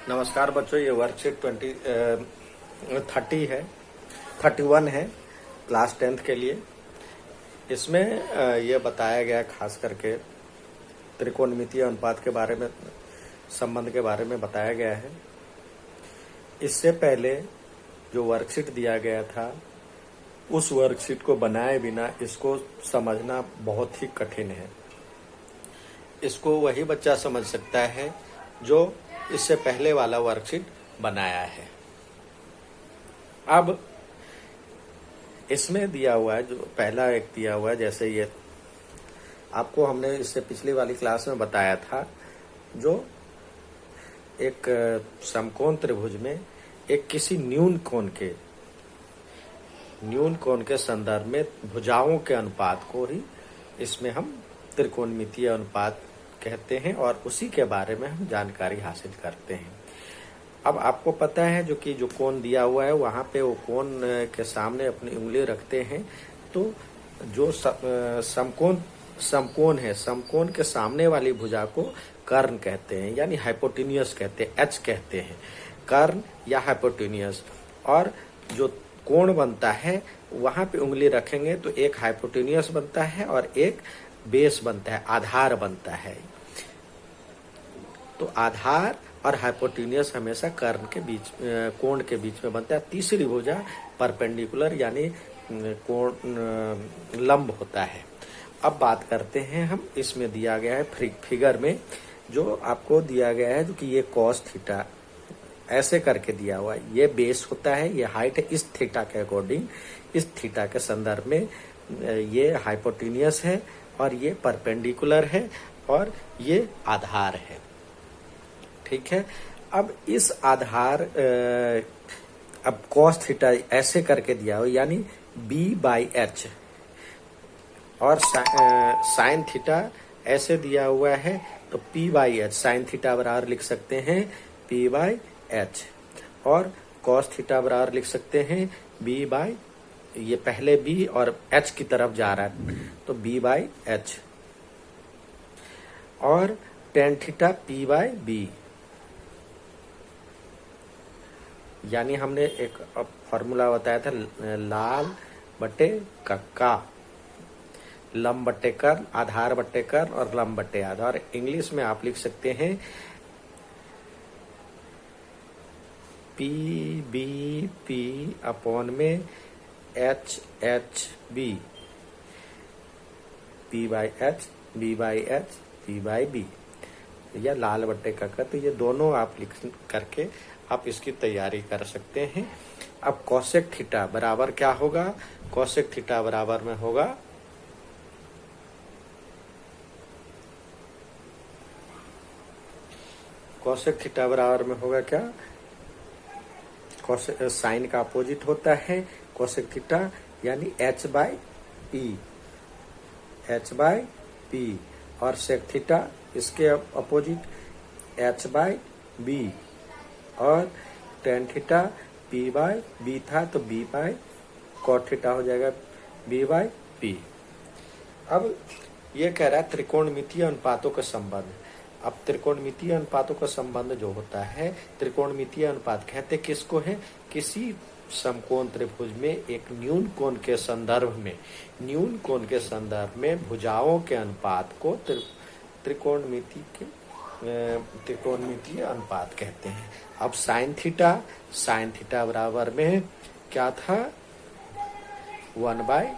नमस्कार बच्चों, ये वर्कशीट 30 है 31 है क्लास 10th के लिए। इसमें ये बताया गया खास करके त्रिकोणमितीय अनुपात के बारे में, संबंध के बारे में बताया गया है। इससे पहले जो वर्कशीट दिया गया था उस वर्कशीट को बनाए बिना इसको समझना बहुत ही कठिन है। इसको वही बच्चा समझ सकता है जो इससे पहले वाला वर्कशीट बनाया है। अब इसमें दिया हुआ है, जो पहला एक दिया हुआ है, जैसे ये आपको हमने इससे पिछली वाली क्लास में बताया था, जो एक समकोण त्रिभुज में एक किसी न्यून कोण के संदर्भ में भुजाओं के अनुपात को ही इसमें हम त्रिकोणमितीय अनुपात कहते हैं और उसी के बारे में हम जानकारी हासिल करते हैं। अब आपको पता है जो कोण दिया हुआ है वहां पे वो कोण के सामने अपनी उंगली रखते हैं, तो जो समकोण है, समकोण के सामने वाली भुजा को कर्ण कहते हैं, यानी हाइपोटेन्यूस कहते हैं, एच कहते हैं, कर्ण या हाइपोटेन्यूस। और जो कोण बनता है वहां पे उंगली रखेंगे तो एक हाइपोटेन्यूस बनता है और एक बेस बनता है, आधार बनता है। तो आधार और हाइपोटेन्यूस हमेशा कर्ण के बीच, कोण के बीच में बनता है। तीसरी भुजा परपेंडिकुलर यानी कोण लंब होता है। अब बात करते हैं हम, इसमें दिया गया है फिगर में जो आपको दिया गया है, जो कि ये कॉस थीटा ऐसे करके दिया हुआ है। ये बेस होता है, ये हाइट है, इस थीटा के अकॉर्डिंग, इस थीटा के संदर्भ में ये हाइपोटेन्यूस है और ये परपेंडिकुलर है और ये आधार है। ठीक है। अब इस आधार, अब cos थीटा ऐसे करके दिया हो, यानी b/h, और साइन थीटा ऐसे दिया हुआ है तो p/h, साइन थीटा बराबर लिख सकते हैं p/h, और cos थीटा बराबर लिख सकते हैं b/, ये पहले b और h की तरफ जा रहा है तो b/h, और tan थीटा p/b, यानी हमने एक फॉर्मूला बताया था, लाल बटे कक्का, लंब बटे कर्ण, आधार बटे कर्ण और लंब बटे आधार। इंग्लिश में आप लिख सकते हैं p/b अपॉन में h/b, p/h, b/h, p/b, या लाल बट्टे कक्का। तो ये दोनों आप लिख करके आप इसकी तैयारी कर सकते हैं। अब कोसेक थीटा बराबर क्या होगा? कोसेक थीटा बराबर में होगा कोसेक थीटा बराबर में होगा क्या? साइन का अपोजिट होता है कोसेक थीटा, यानी h/p, और सेक थीटा इसके अपोजिट h/b, और टेन थीटा p/b था तो b/cot थीटा हो जाएगा b/p। अब ये कह रहा है त्रिकोणमितीय अनुपातों का संबंध। अब त्रिकोणमितीय अनुपातों का संबंध जो होता है, त्रिकोणमितीय अनुपात कहते किसको है? किसी समकोण त्रिभुज में एक न्यून कोण के संदर्भ में भुजाओं के अनुपात को त्रिकोणमितीय अनुपात कहते हैं। अब साइन थीटा बराबर में क्या था? 1/,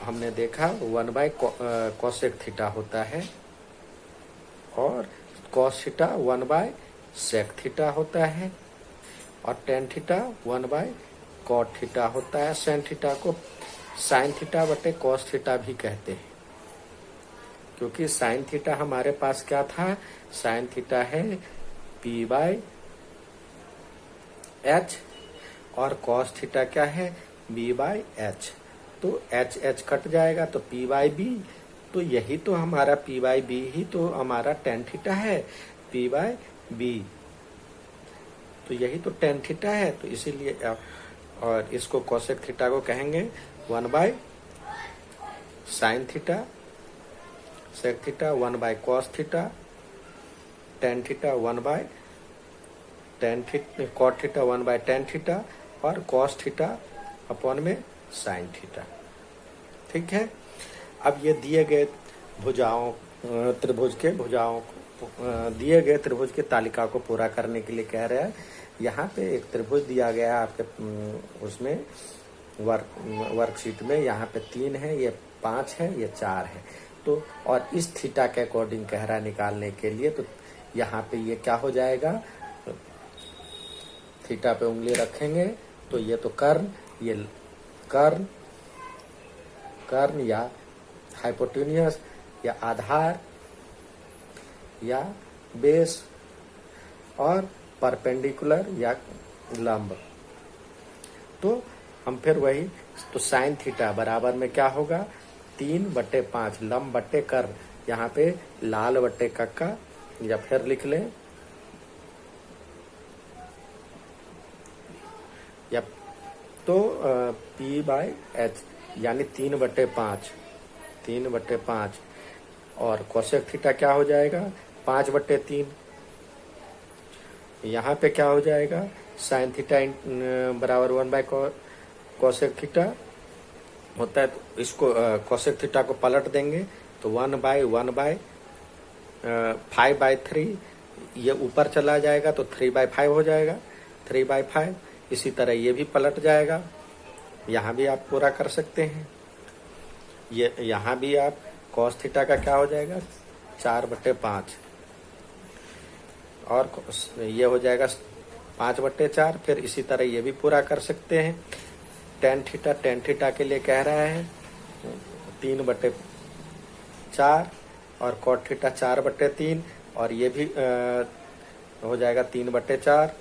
हमने देखा 1/कोसेक थीटा होता है, और कॉस थीटा 1/सेक थीटा होता है, और टेन थीटा 1/कॉट थीटा होता है। सेन थीटा को साइन थीटा बटे कॉस थीटा भी कहते हैं, क्योंकि साइन थीटा हमारे पास क्या था? साइन थीटा है p/h, और कॉस थीटा क्या है? b/h। तो h कट जाएगा तो p/b, तो यही तो हमारा p/b ही तो हमारा tan थीटा है, p/b, तो यही तो tan थीटा है। तो इसीलिए, और इसको कोसेक थीटा को कहेंगे 1/sin theta, sec theta 1/cos theta, tan theta 1/sin cot theta 1/tan theta और कॉस थीटा अपॉन में साइन थीटा। ठीक है। अब ये दिए गए भुजाओं त्रिभुज के भुजाओं दिए गए त्रिभुज की तालिका को पूरा करने के लिए कह रहा है। यहाँ पे एक त्रिभुज दिया गया है आपके उसमें वर्कशीट में। यहाँ पे 3 है, ये 5 है, ये 4 है। तो और इस थीटा के अकॉर्डिंग कह रहा है निकालने के लिए। तो यहाँ पे ये क्या हो जाएगा, थीटा पे उंगली रखेंगे तो ये तो कर्ण, ये कर्ण या हाइपोटेन्यूस या आधार या बेस और परपेंडिकुलर या लंब। तो हम फिर वही, तो साइन थीटा बराबर में क्या होगा 3/5 लंब बट्टे कर्ण। यहाँ पे लाल बट्टे कक्का या फिर लिख लें या तो P/H यानी 3/5 और कोसेक थीटा क्या हो जाएगा 5/3। यहाँ पे क्या हो जाएगा साइन थीटा बराबर 1/कोसेक थीटा होता है। तो इसको कोसेक थीटा को पलट देंगे तो 1/5/3 ये ऊपर चला जाएगा तो 3/5 हो जाएगा 3/5। इसी तरह ये भी पलट जाएगा, यहाँ भी आप पूरा कर सकते हैं। ये यहाँ भी आप कॉस थीटा का क्या हो जाएगा 4/5 और ये हो जाएगा 5/4। फिर इसी तरह ये भी पूरा कर सकते हैं। टेन थीटा के लिए कह रहा है 3/4 और कॉट थीटा 4/3 और ये भी हो जाएगा 3/4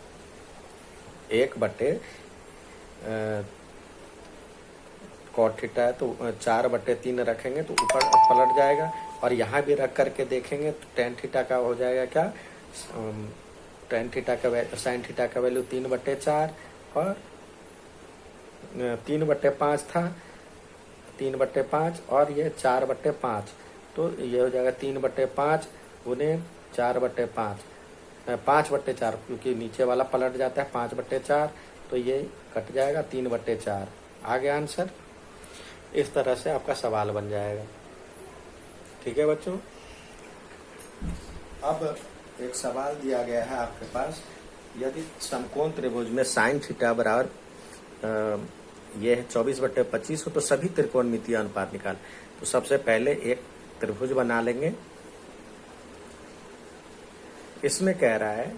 कॉट थीटा है तो 4/3 रखेंगे तो ऊपर पलट जाएगा। और यहाँ भी रख करके देखेंगे तो टेन थीटा का हो जाएगा क्या टेन थीटा का साइन थीटा का वैल्यू 3/4 और 3/5 था 3/5 और ये 4/5 तो ये हो जाएगा 3/5 उन्हें 4/5 5/4 क्योंकि नीचे वाला पलट जाता है 5/4 तो ये कट जाएगा 3/4। आ गया आंसर। इस तरह से आपका सवाल बन जाएगा। ठीक है बच्चों। अब एक सवाल दिया गया है आपके पास, यदि समकोण त्रिभुज में साइन थीटा बराबर ये है 24/25 हो तो सभी त्रिकोणमितीय अनुपात निकाल। तो सबसे पहले एक त्रिभुज बना लेंगे। इसमें कह रहा है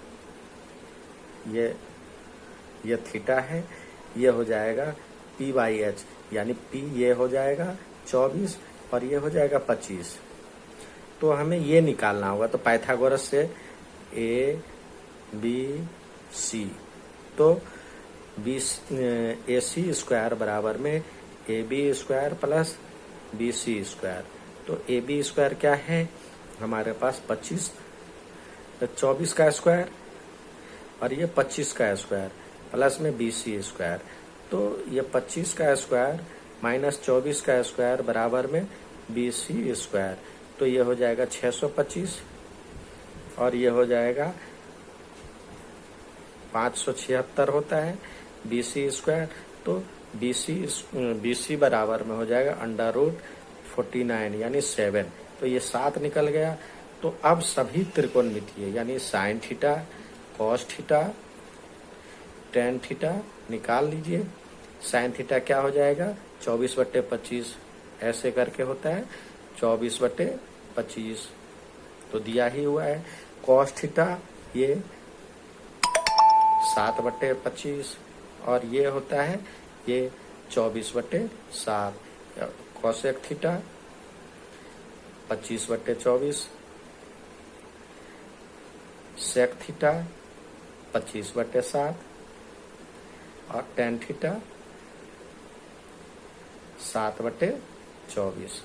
ये थीटा है, ये हो जाएगा P/H यानी P ये हो जाएगा 24 और ये हो जाएगा 25। तो हमें ये निकालना होगा। तो पाइथागोरस से ABC तो AC स्क्वायर बराबर में AB square plus BC square. तो AB स्क्वायर क्या है हमारे पास 24 का स्क्वायर और ये 25 का स्क्वायर प्लस में BC स्क्वायर। तो ये 25 का स्क्वायर माइनस 24 का स्क्वायर बराबर में BC स्क्वायर। तो ये हो जाएगा 625 और ये हो जाएगा 576 होता है BC स्क्वायर। तो BC बराबर में हो जाएगा √49 यानी 7। तो ये 7 निकल गया। तो अब सभी त्रिकोणमितीय यानी sine theta cos theta tan theta निकाल लीजिए। साइन थीटा क्या हो जाएगा 24/25 ऐसे करके होता है 24/25 तो दिया ही हुआ है। कॉस थीटा ये 7/25 और ये होता है ये 24/7। कोसेक थीटा 25/24 सेक थीटा 25/7 और टेन थीटा 7/24।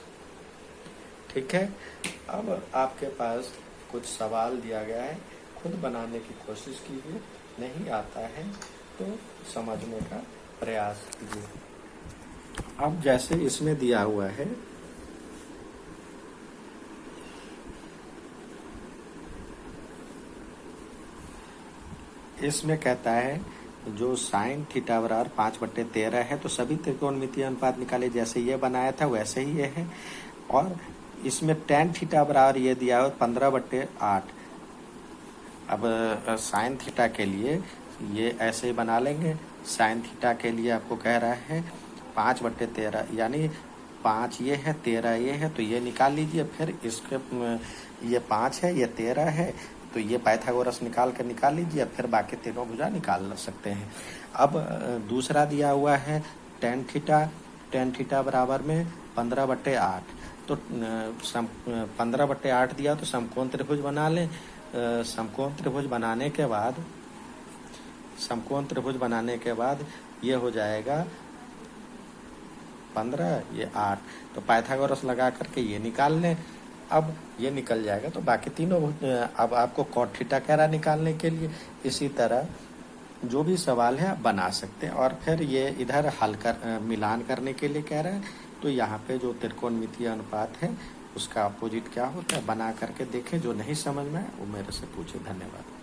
ठीक है। अब आपके पास कुछ सवाल दिया गया है, खुद बनाने की कोशिश कीजिए। नहीं आता है तो समझने का प्रयास कीजिए। अब जैसे इसमें दिया हुआ है इसमें कहता है जो साइन थीटा बराबर 5/13 है, तो सभी त्रिकोणमितीय अनुपात निकाले, जैसे ये बनाया था वैसे ही ये है। और इसमें टेन थीटा बराबर ये दिया हो 15/8। अब साइन थीटा के लिए ये ऐसे ही बना लेंगे। साइन थीटा के लिए आपको कह रहा है 5/13, यानी 5 ये है 13 ये है, तो ये निकाल लीजिए। फिर इसके ये 5 है ये 13 है, तो ये पाइथागोरस निकाल लीजिए। फिर बाकी तीनों भुजा निकाल सकते हैं। अब दूसरा दिया हुआ है टेन थीटा बराबर में 15/8। तो 15/8 दिया तो समकोण त्रिभुज बना लें। समकोण त्रिभुज बनाने के बाद ये हो जाएगा 15 ये 8, तो पाइथागोरस लगा करके ये निकाल लें। अब ये निकल जाएगा तो बाकी तीनों अब आपको कॉट थीटा कह रहा निकालने के लिए। इसी तरह जो भी सवाल है आप बना सकते हैं। और फिर ये इधर मिलान करने के लिए कह रहा है, तो यहाँ पे जो त्रिकोणमितीय अनुपात है उसका अपोजिट क्या होता है बना करके देखें। जो नहीं समझ में आए वो मेरे से पूछे। धन्यवाद।